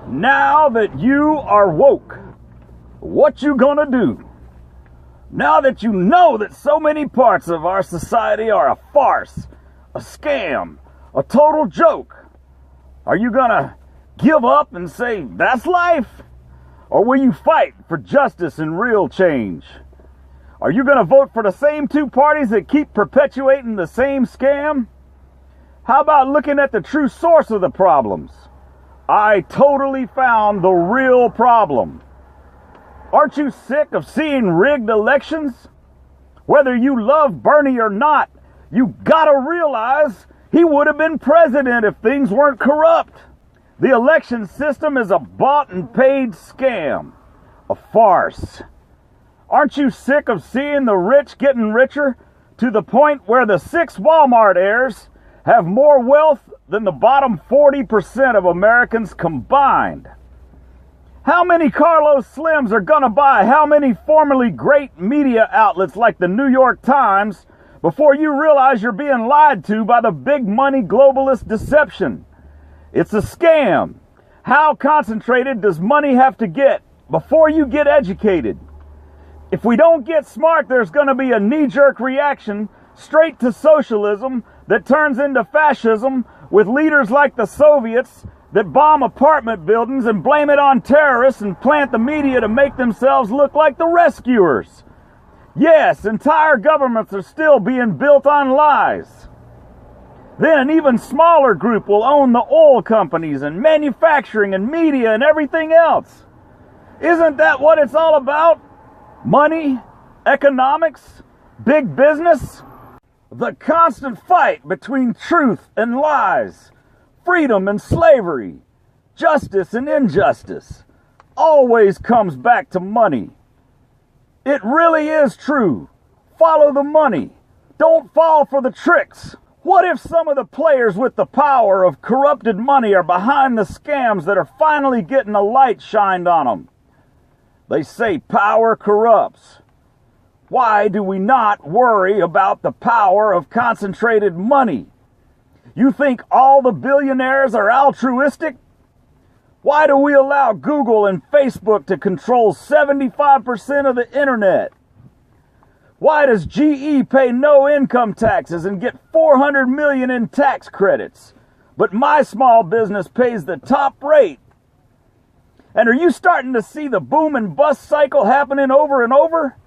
Now that you are woke, what you gonna do? Now that you know that so many parts of our society are a farce, a scam, a total joke, are you gonna give up and say, that's life? Or will you fight for justice and real change? Are you gonna vote for the same two parties that keep perpetuating the same scam? How about looking at the true source of the problems? I totally found the real problem. Aren't you sick of seeing rigged elections? Whether you love Bernie or not, you gotta realize he would have been president if things weren't corrupt. The election system is a bought and paid scam, a farce. Aren't you sick of seeing the rich getting richer to the point where the 6 Walmart heirs have more wealth than the bottom 40% of Americans combined? How many Carlos Slims are gonna buy how many formerly great media outlets like the New York Times before you realize you're being lied to by the big money globalist deception? It's a scam. How concentrated does money have to get before you get educated? If we don't get smart, there's gonna be a knee-jerk reaction straight to socialism that turns into fascism, with leaders like the Soviets that bomb apartment buildings and blame it on terrorists and plant the media to make themselves look like the rescuers. Yes, entire governments are still being built on lies. Then an even smaller group will own the oil companies and manufacturing and media and everything else. Isn't that what it's all about? Money, economics, big business? The constant fight between truth and lies, freedom and slavery, justice and injustice, always comes back to money. It really is true. Follow the money. Don't fall for the tricks. What if some of the players with the power of corrupted money are behind the scams that are finally getting a light shined on them? They say power corrupts. Why do we not worry about the power of concentrated money? You think all the billionaires are altruistic? Why do we allow Google and Facebook to control 75% of the internet? Why does GE pay no income taxes and get $400 million in tax credits, but my small business pays the top rate? And are you starting to see the boom and bust cycle happening over and over?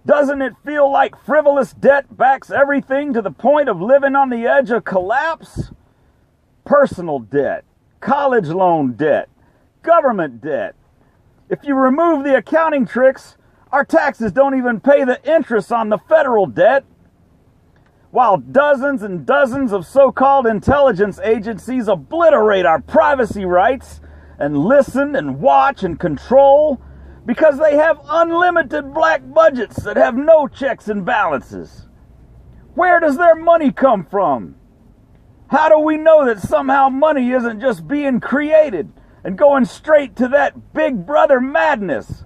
Doesn't it feel like frivolous debt backs everything to the point of living on the edge of collapse? Personal debt, college loan debt, government debt. If you remove the accounting tricks, our taxes don't even pay the interest on the federal debt. While dozens and dozens of so-called intelligence agencies obliterate our privacy rights and listen and watch and control, because they have unlimited black budgets that have no checks and balances. Where does their money come from? How do we know that somehow money isn't just being created and going straight to that big brother madness?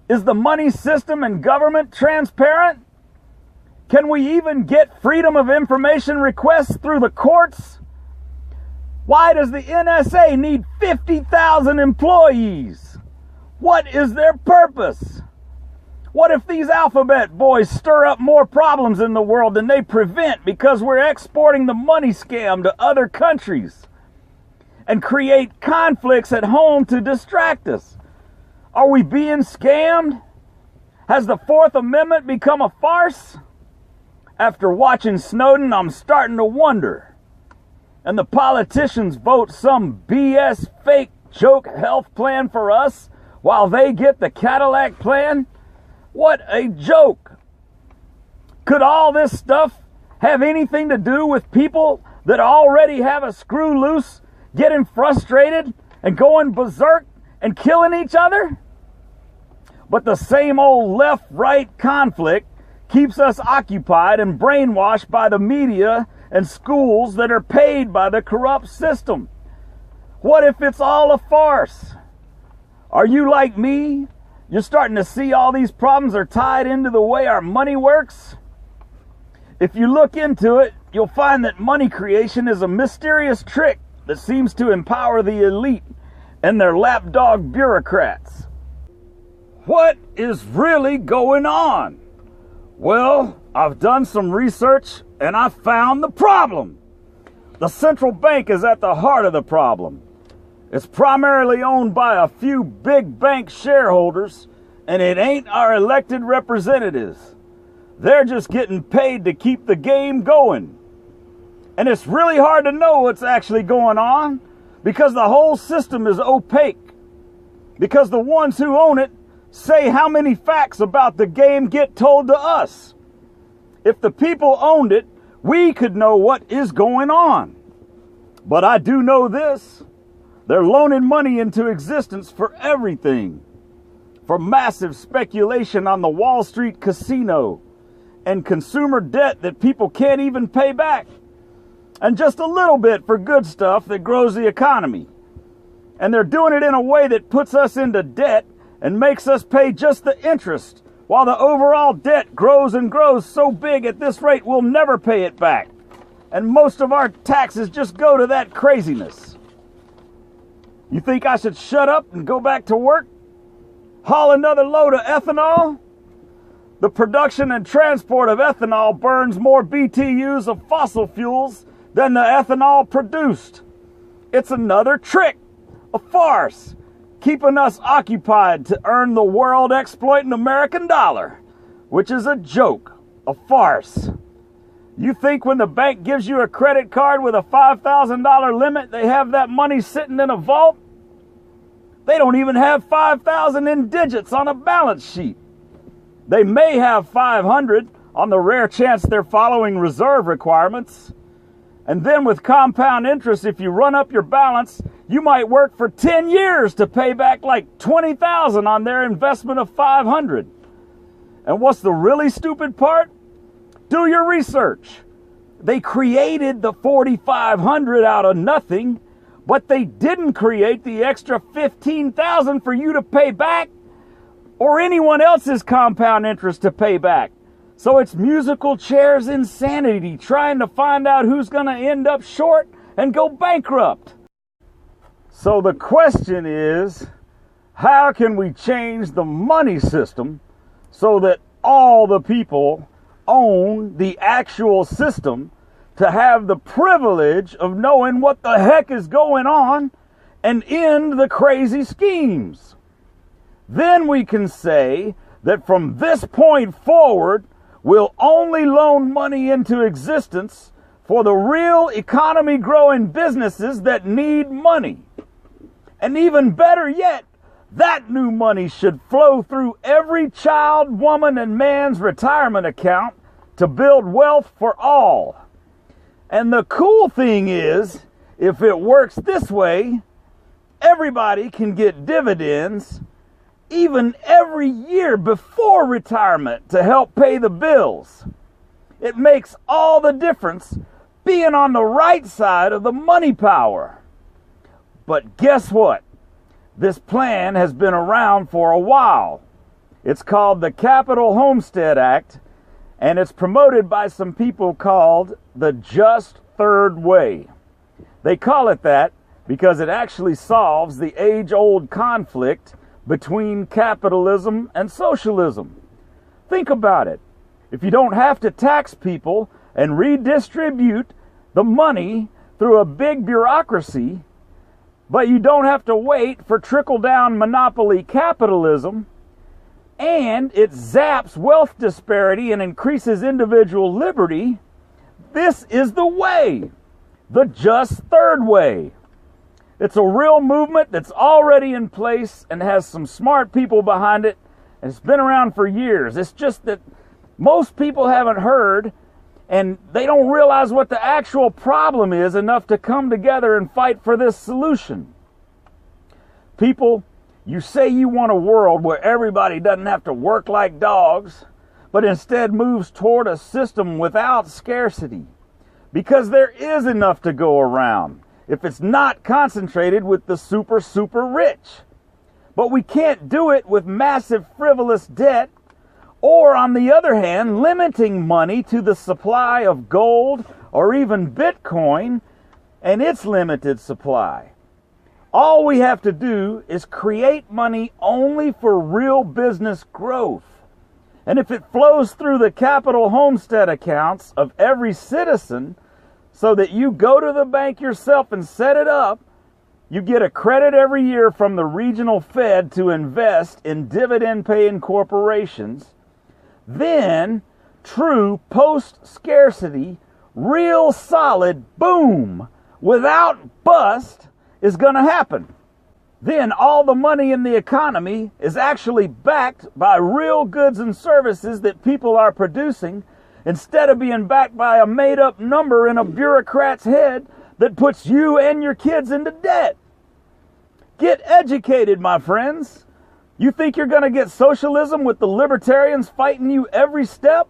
Is the money system and government transparent? Can we even get freedom of information requests through the courts? Why does the NSA need 50,000 employees? What is their purpose? What if these alphabet boys stir up more problems in the world than they prevent because we're exporting the money scam to other countries and create conflicts at home to distract us? Are we being scammed? Has the Fourth Amendment become a farce? After watching Snowden, I'm starting to wonder. And the politicians vote some BS fake joke health plan for us while they get the Cadillac plan? What a joke. Could all this stuff have anything to do with people that already have a screw loose, getting frustrated and going berserk and killing each other? But the same old left-right conflict keeps us occupied and brainwashed by the media and schools that are paid by the corrupt system. What if it's all a farce? Are you like me? You're starting to see all these problems are tied into the way our money works? If you look into it, you'll find that money creation is a mysterious trick that seems to empower the elite, and their lapdog bureaucrats. What is really going on? Well, I've done some research and I found the problem. The central bank is at the heart of the problem. It's primarily owned by a few big bank shareholders, and it ain't our elected representatives. They're just getting paid to keep the game going. And it's really hard to know what's actually going on because the whole system is opaque. Because the ones who own it say how many facts about the game get told to us. If the people owned it, we could know what is going on. But I do know this. They're loaning money into existence for everything. For massive speculation on the Wall Street casino and consumer debt that people can't even pay back. And just a little bit for good stuff that grows the economy. And they're doing it in a way that puts us into debt and makes us pay just the interest, while the overall debt grows and grows so big at this rate we'll never pay it back. And most of our taxes just go to that craziness. You think I should shut up and go back to work? Haul another load of ethanol? The production and transport of ethanol burns more BTUs of fossil fuels than the ethanol produced. It's another trick, a farce, keeping us occupied to earn the world exploiting American dollar, which is a joke, a farce. You think when the bank gives you a credit card with a $5,000 limit, they have that money sitting in a vault? They don't even have 5,000 in digits on a balance sheet. They may have 500 on the rare chance they're following reserve requirements. And then with compound interest, if you run up your balance, you might work for 10 years to pay back like 20,000 on their investment of 500. And what's the really stupid part? Do your research. They created the 4,500 out of nothing, but they didn't create the extra 15,000 for you to pay back or anyone else's compound interest to pay back. So it's musical chairs insanity trying to find out who's going to end up short and go bankrupt. So the question is, how can we change the money system so that all the people own the actual system to have the privilege of knowing what the heck is going on and end the crazy schemes? Then we can say that from this point forward, we'll only loan money into existence for the real economy growing businesses that need money. And even better yet, that new money should flow through every child, woman, and man's retirement account to build wealth for all. And the cool thing is, if it works this way, everybody can get dividends even every year before retirement to help pay the bills. It makes all the difference being on the right side of the money power. But guess what? This plan has been around for a while. It's called the Capital Homestead Act, and it's promoted by some people called the Just Third Way. They call it that because it actually solves the age-old conflict between capitalism and socialism. Think about it. If you don't have to tax people and redistribute the money through a big bureaucracy, but you don't have to wait for trickle-down monopoly capitalism, and it zaps wealth disparity and increases individual liberty, this is the way, the Just Third Way. It's a real movement that's already in place and has some smart people behind it, and it's been around for years. It's just that most people haven't heard, and they don't realize what the actual problem is enough to come together and fight for this solution. People, you say you want a world where everybody doesn't have to work like dogs, but instead moves toward a system without scarcity, because there is enough to go around if it's not concentrated with the super rich. But we can't do it with massive frivolous debt, or on the other hand, limiting money to the supply of gold or even Bitcoin and its limited supply. All we have to do is create money only for real business growth. And if it flows through the Capital Homestead accounts of every citizen so that you go to the bank yourself and set it up, you get a credit every year from the regional Fed to invest in dividend-paying corporations, then true post-scarcity, real solid boom without bust is going to happen. Then all the money in the economy is actually backed by real goods and services that people are producing, instead of being backed by a made-up number in a bureaucrat's head that puts you and your kids into debt. Get educated, my friends. You think you're going to get socialism with the libertarians fighting you every step?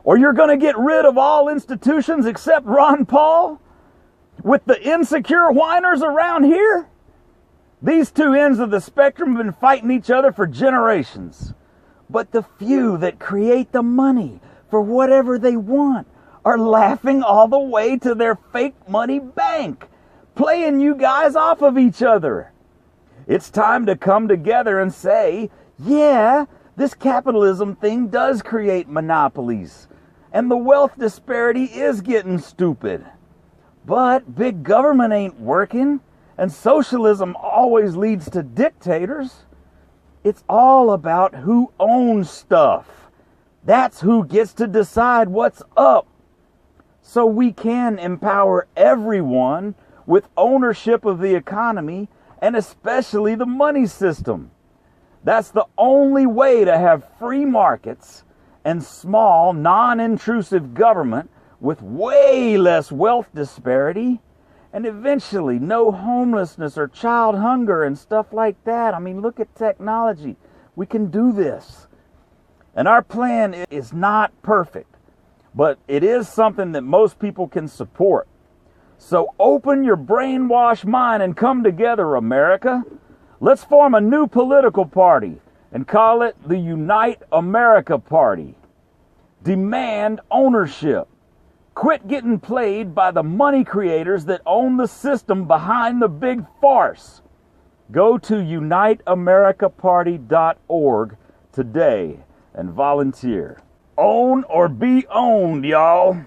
Or you're going to get rid of all institutions except Ron Paul with the insecure whiners around here? These two ends of the spectrum have been fighting each other for generations. But the few that create the money for whatever they want are laughing all the way to their fake money bank, playing you guys off of each other. It's time to come together and say, yeah, this capitalism thing does create monopolies, and the wealth disparity is getting stupid. But big government ain't working, and socialism always leads to dictators. It's all about who owns stuff. That's who gets to decide what's up. So we can empower everyone with ownership of the economy, and especially the money system. That's the only way to have free markets and small, non-intrusive government with way less wealth disparity, and eventually no homelessness or child hunger and stuff like that. I mean, look at technology. We can do this. And our plan is not perfect, but it is something that most people can support. So open your brainwashed mind and come together, America. Let's form a new political party and call it the Unite America Party. Demand ownership. Quit getting played by the money creators that own the system behind the big farce. Go to uniteamericaparty.org today and volunteer. Own or be owned, y'all.